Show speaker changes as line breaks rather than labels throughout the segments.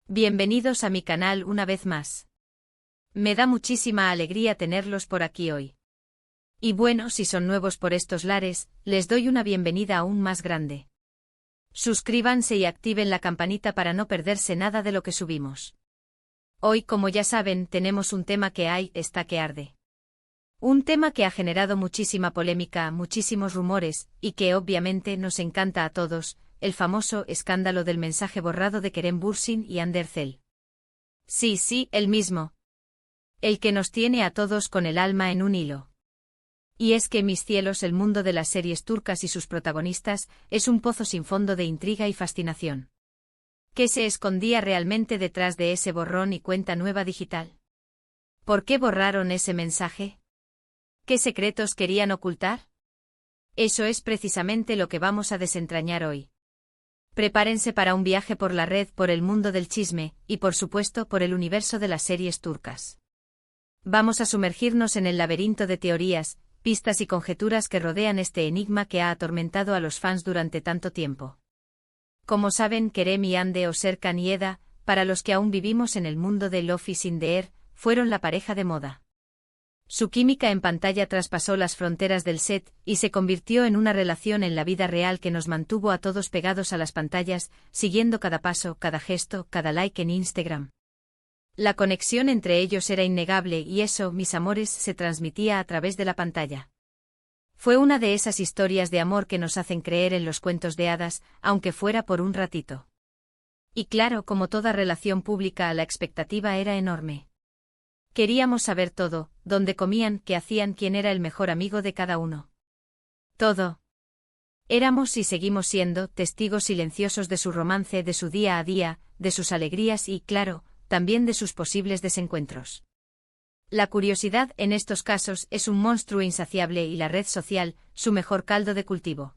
Bienvenidos a mi canal una vez más. Me da muchísima alegría tenerlos por aquí hoy. Y bueno, si son nuevos por estos lares, les doy una bienvenida aún más grande. Suscríbanse y activen la campanita para no perderse nada de lo que subimos. Hoy, como ya saben, tenemos un tema que está que arde. Un tema que ha generado muchísima polémica, muchísimos rumores, y que obviamente nos encanta a todos, el famoso escándalo del mensaje borrado de Kerem Bürsin y Hande Erçel. Sí, el mismo. El que nos tiene a todos con el alma en un hilo. Y es que, mis cielos, el mundo de las series turcas y sus protagonistas es un pozo sin fondo de intriga y fascinación. ¿Qué se escondía realmente detrás de ese borrón y cuenta nueva digital? ¿Por qué borraron ese mensaje? ¿Qué secretos querían ocultar? Eso es precisamente lo que vamos a desentrañar hoy. Prepárense para un viaje por la red, por el mundo del chisme, y por supuesto por el universo de las series turcas. Vamos a sumergirnos en el laberinto de teorías, pistas y conjeturas que rodean este enigma que ha atormentado a los fans durante tanto tiempo. Como saben, Kerem y Hande, o Serkan y Eda, para los que aún vivimos en el mundo de Love is in the Air, fueron la pareja de moda. Su química en pantalla traspasó las fronteras del set y se convirtió en una relación en la vida real que nos mantuvo a todos pegados a las pantallas, siguiendo cada paso, cada gesto, cada like en Instagram. La conexión entre ellos era innegable y eso, mis amores, se transmitía a través de la pantalla. Fue una de esas historias de amor que nos hacen creer en los cuentos de hadas, aunque fuera por un ratito. Y claro, como toda relación pública, la expectativa era enorme. Queríamos saber todo: dónde comían, qué hacían, quién era el mejor amigo de cada uno. Todo. Éramos y seguimos siendo testigos silenciosos de su romance, de su día a día, de sus alegrías y, claro, también de sus posibles desencuentros. La curiosidad en estos casos es un monstruo insaciable y la red social, su mejor caldo de cultivo.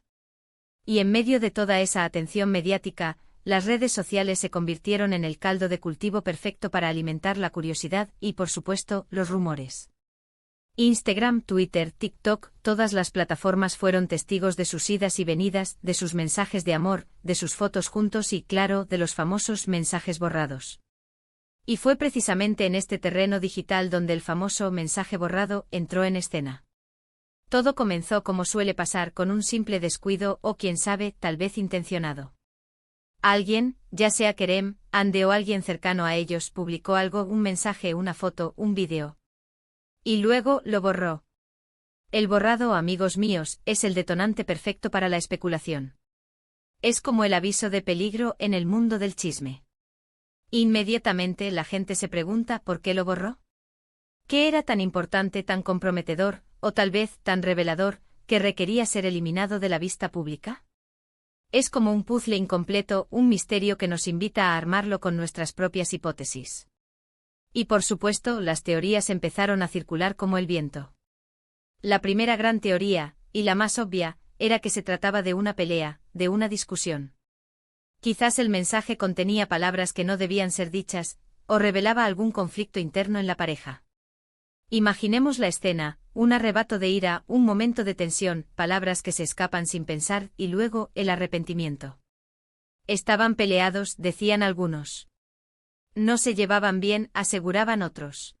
Y en medio de toda esa atención mediática, las redes sociales se convirtieron en el caldo de cultivo perfecto para alimentar la curiosidad y, por supuesto, los rumores. Instagram, Twitter, TikTok, todas las plataformas fueron testigos de sus idas y venidas, de sus mensajes de amor, de sus fotos juntos y, claro, de los famosos mensajes borrados. Y fue precisamente en este terreno digital donde el famoso mensaje borrado entró en escena. Todo comenzó, como suele pasar, con un simple descuido o, quién sabe, tal vez intencionado. Alguien, ya sea Kerem, Hande o alguien cercano a ellos, publicó algo, un mensaje, una foto, un vídeo. Y luego lo borró. El borrado, amigos míos, es el detonante perfecto para la especulación. Es como el aviso de peligro en el mundo del chisme. Inmediatamente la gente se pregunta por qué lo borró. ¿Qué era tan importante, tan comprometedor, o tal vez tan revelador, que requería ser eliminado de la vista pública? Es como un puzzle incompleto, un misterio que nos invita a armarlo con nuestras propias hipótesis. Y por supuesto, las teorías empezaron a circular como el viento. La primera gran teoría, y la más obvia, era que se trataba de una pelea, de una discusión. Quizás el mensaje contenía palabras que no debían ser dichas, o revelaba algún conflicto interno en la pareja. Imaginemos la escena: un arrebato de ira, un momento de tensión, palabras que se escapan sin pensar, y luego el arrepentimiento. Estaban peleados, decían algunos. No se llevaban bien, aseguraban otros.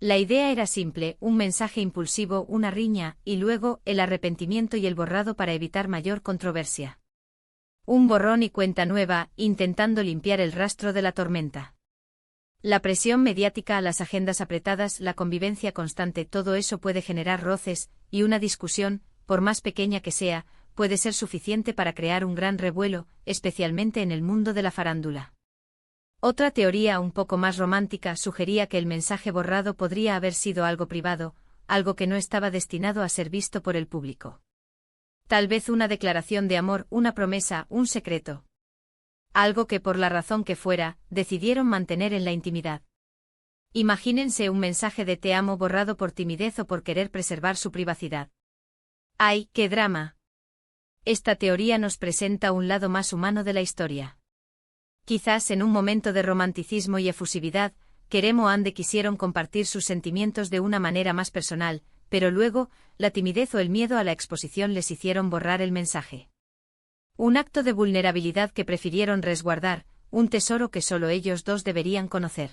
La idea era simple: un mensaje impulsivo, una riña, y luego el arrepentimiento y el borrado para evitar mayor controversia. Un borrón y cuenta nueva, intentando limpiar el rastro de la tormenta. La presión mediática, las agendas apretadas, la convivencia constante, todo eso puede generar roces, y una discusión, por más pequeña que sea, puede ser suficiente para crear un gran revuelo, especialmente en el mundo de la farándula. Otra teoría, un poco más romántica, sugería que el mensaje borrado podría haber sido algo privado, algo que no estaba destinado a ser visto por el público. Tal vez una declaración de amor, una promesa, un secreto. Algo que, por la razón que fuera, decidieron mantener en la intimidad. Imagínense un mensaje de te amo borrado por timidez o por querer preservar su privacidad. ¡Ay, qué drama! Esta teoría nos presenta un lado más humano de la historia. Quizás en un momento de romanticismo y efusividad, Kerem o Hande quisieron compartir sus sentimientos de una manera más personal, pero luego, la timidez o el miedo a la exposición les hicieron borrar el mensaje. Un acto de vulnerabilidad que prefirieron resguardar, un tesoro que solo ellos dos deberían conocer.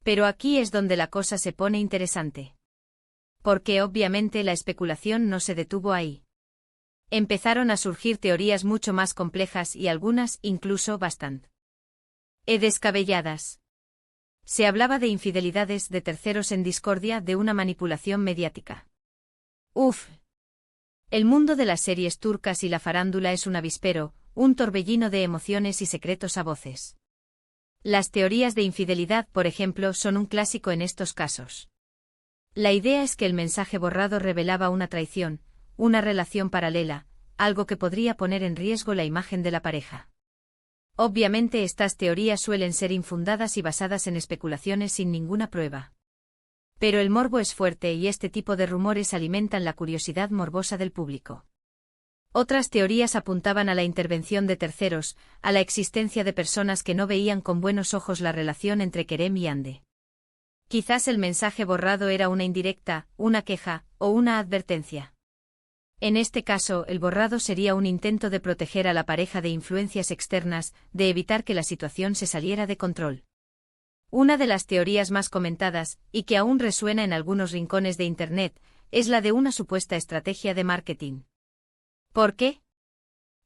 Pero aquí es donde la cosa se pone interesante. Porque obviamente la especulación no se detuvo ahí. Empezaron a surgir teorías mucho más complejas y algunas incluso bastante descabelladas. Se hablaba de infidelidades de terceros en discordia, de una manipulación mediática. Uf. El mundo de las series turcas y la farándula es un avispero, un torbellino de emociones y secretos a voces. Las teorías de infidelidad, por ejemplo, son un clásico en estos casos. La idea es que el mensaje borrado revelaba una traición, una relación paralela, algo que podría poner en riesgo la imagen de la pareja. Obviamente estas teorías suelen ser infundadas y basadas en especulaciones sin ninguna prueba. Pero el morbo es fuerte y este tipo de rumores alimentan la curiosidad morbosa del público. Otras teorías apuntaban a la intervención de terceros, a la existencia de personas que no veían con buenos ojos la relación entre Kerem y Hande. Quizás el mensaje borrado era una indirecta, una queja, o una advertencia. En este caso, el borrado sería un intento de proteger a la pareja de influencias externas, de evitar que la situación se saliera de control. Una de las teorías más comentadas, y que aún resuena en algunos rincones de Internet, es la de una supuesta estrategia de marketing. ¿Por qué?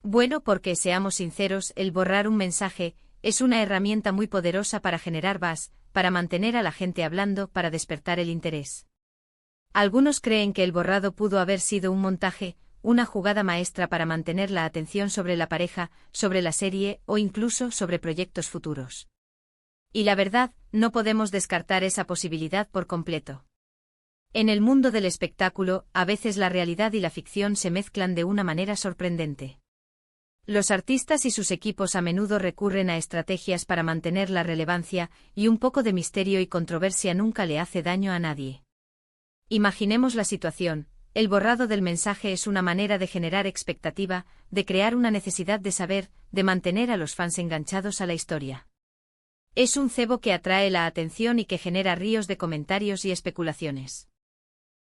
Bueno, porque seamos sinceros, el borrar un mensaje es una herramienta muy poderosa para generar buzz, para mantener a la gente hablando, para despertar el interés. Algunos creen que el borrado pudo haber sido un montaje, una jugada maestra para mantener la atención sobre la pareja, sobre la serie o incluso sobre proyectos futuros. Y la verdad, no podemos descartar esa posibilidad por completo. En el mundo del espectáculo, a veces la realidad y la ficción se mezclan de una manera sorprendente. Los artistas y sus equipos a menudo recurren a estrategias para mantener la relevancia, y un poco de misterio y controversia nunca le hace daño a nadie. Imaginemos la situación, el borrado del mensaje es una manera de generar expectativa, de crear una necesidad de saber, de mantener a los fans enganchados a la historia. Es un cebo que atrae la atención y que genera ríos de comentarios y especulaciones.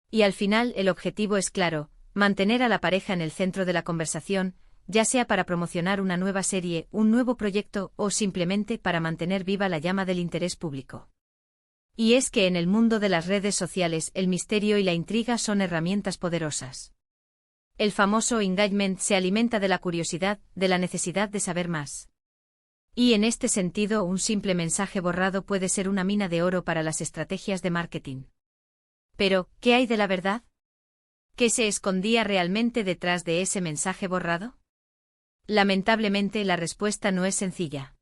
Y al final el objetivo es claro, mantener a la pareja en el centro de la conversación, ya sea para promocionar una nueva serie, un nuevo proyecto o simplemente para mantener viva la llama del interés público. Y es que en el mundo de las redes sociales el misterio y la intriga son herramientas poderosas. El famoso engagement se alimenta de la curiosidad, de la necesidad de saber más. Y en este sentido un simple mensaje borrado puede ser una mina de oro para las estrategias de marketing. Pero, ¿qué hay de la verdad? ¿Qué se escondía realmente detrás de ese mensaje borrado? Lamentablemente la respuesta no es sencilla.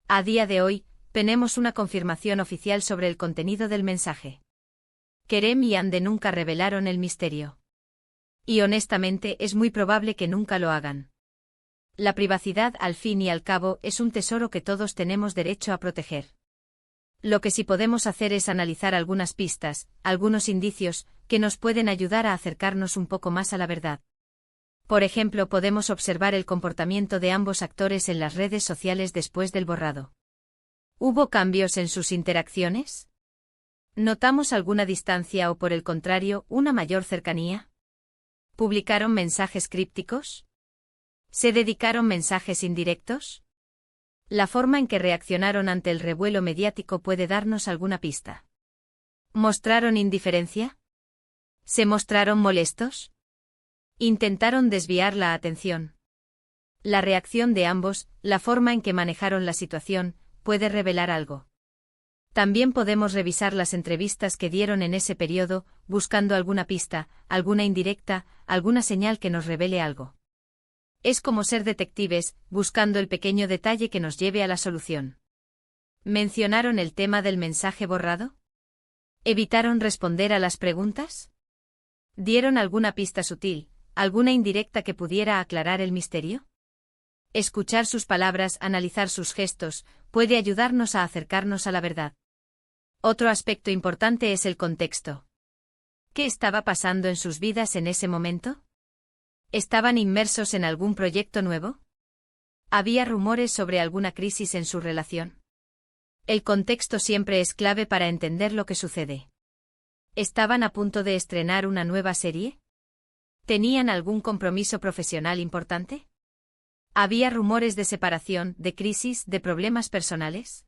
A día de hoy, tenemos una confirmación oficial sobre el contenido del mensaje. Kerem y Hande nunca revelaron el misterio. Y honestamente es muy probable que nunca lo hagan. La privacidad, al fin y al cabo, es un tesoro que todos tenemos derecho a proteger. Lo que sí podemos hacer es analizar algunas pistas, algunos indicios, que nos pueden ayudar a acercarnos un poco más a la verdad. Por ejemplo, podemos observar el comportamiento de ambos actores en las redes sociales después del borrado. ¿Hubo cambios en sus interacciones? ¿Notamos alguna distancia o por el contrario, una mayor cercanía? ¿Publicaron mensajes crípticos? ¿Se dedicaron mensajes indirectos? La forma en que reaccionaron ante el revuelo mediático puede darnos alguna pista. ¿Mostraron indiferencia? ¿Se mostraron molestos? ¿Intentaron desviar la atención? La reacción de ambos, la forma en que manejaron la situación, puede revelar algo. También podemos revisar las entrevistas que dieron en ese periodo, buscando alguna pista, alguna indirecta, alguna señal que nos revele algo. Es como ser detectives, buscando el pequeño detalle que nos lleve a la solución. ¿Mencionaron el tema del mensaje borrado? ¿Evitaron responder a las preguntas? ¿Dieron alguna pista sutil, alguna indirecta que pudiera aclarar el misterio? Escuchar sus palabras, analizar sus gestos, puede ayudarnos a acercarnos a la verdad. Otro aspecto importante es el contexto. ¿Qué estaba pasando en sus vidas en ese momento? ¿Estaban inmersos en algún proyecto nuevo? ¿Había rumores sobre alguna crisis en su relación? El contexto siempre es clave para entender lo que sucede. ¿Estaban a punto de estrenar una nueva serie? ¿Tenían algún compromiso profesional importante? ¿Había rumores de separación, de crisis, de problemas personales?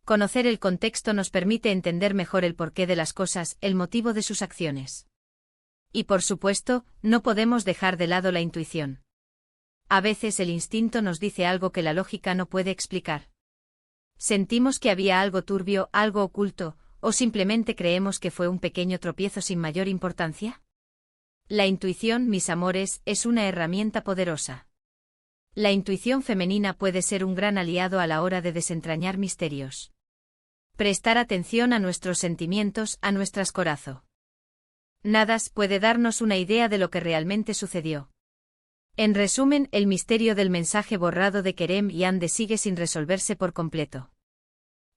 Conocer el contexto nos permite entender mejor el porqué de las cosas, el motivo de sus acciones. Y por supuesto, no podemos dejar de lado la intuición. A veces el instinto nos dice algo que la lógica no puede explicar. Sentimos que había algo turbio, algo oculto, o simplemente creemos que fue un pequeño tropiezo sin mayor importancia. La intuición, mis amores, es una herramienta poderosa. La intuición femenina puede ser un gran aliado a la hora de desentrañar misterios. Prestar atención a nuestros sentimientos, a nuestras corazón. Nada puede darnos una idea de lo que realmente sucedió. En resumen, el misterio del mensaje borrado de Kerem y Ande sigue sin resolverse por completo.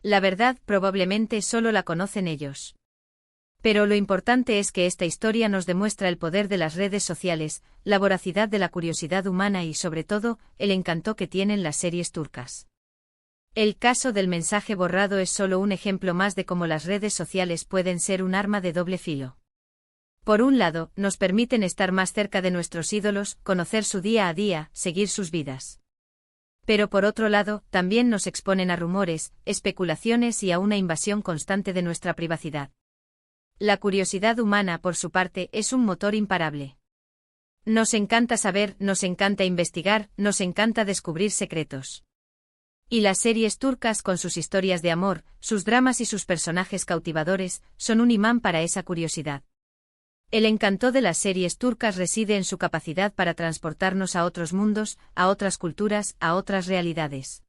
La verdad probablemente solo la conocen ellos. Pero lo importante es que esta historia nos demuestra el poder de las redes sociales, la voracidad de la curiosidad humana y, sobre todo, el encanto que tienen las series turcas. El caso del mensaje borrado es solo un ejemplo más de cómo las redes sociales pueden ser un arma de doble filo. Por un lado, nos permiten estar más cerca de nuestros ídolos, conocer su día a día, seguir sus vidas. Pero por otro lado, también nos exponen a rumores, especulaciones y a una invasión constante de nuestra privacidad. La curiosidad humana, por su parte, es un motor imparable. Nos encanta saber, nos encanta investigar, nos encanta descubrir secretos. Y las series turcas, con sus historias de amor, sus dramas y sus personajes cautivadores, son un imán para esa curiosidad. El encanto de las series turcas reside en su capacidad para transportarnos a otros mundos, a otras culturas, a otras realidades.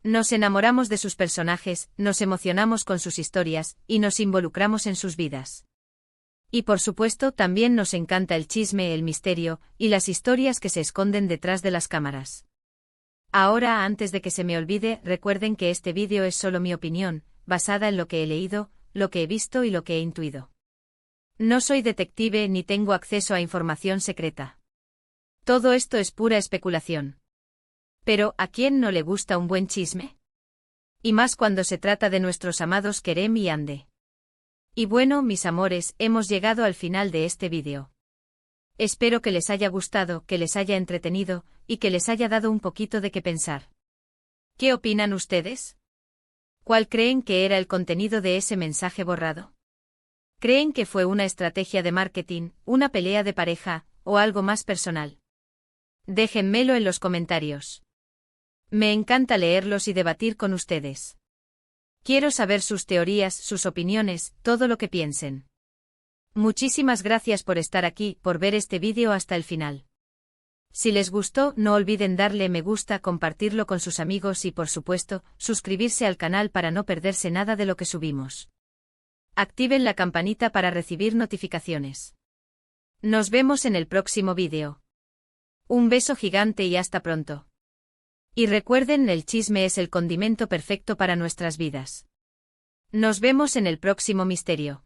Nos enamoramos de sus personajes, nos emocionamos con sus historias, y nos involucramos en sus vidas. Y por supuesto también nos encanta el chisme, el misterio, y las historias que se esconden detrás de las cámaras. Ahora, antes de que se me olvide, recuerden que este vídeo es solo mi opinión, basada en lo que he leído, lo que he visto y lo que he intuido. No soy detective ni tengo acceso a información secreta. Todo esto es pura especulación. Pero, ¿a quién no le gusta un buen chisme? Y más cuando se trata de nuestros amados Kerem y Ande. Y bueno, mis amores, hemos llegado al final de este vídeo. Espero que les haya gustado, que les haya entretenido, y que les haya dado un poquito de qué pensar. ¿Qué opinan ustedes? ¿Cuál creen que era el contenido de ese mensaje borrado? ¿Creen que fue una estrategia de marketing, una pelea de pareja, o algo más personal? Déjenmelo en los comentarios. Me encanta leerlos y debatir con ustedes. Quiero saber sus teorías, sus opiniones, todo lo que piensen. Muchísimas gracias por estar aquí, por ver este vídeo hasta el final. Si les gustó, no olviden darle me gusta, compartirlo con sus amigos y, por supuesto, suscribirse al canal para no perderse nada de lo que subimos. Activen la campanita para recibir notificaciones. Nos vemos en el próximo vídeo. Un beso gigante y hasta pronto. Y recuerden, el chisme es el condimento perfecto para nuestras vidas. Nos vemos en el próximo misterio.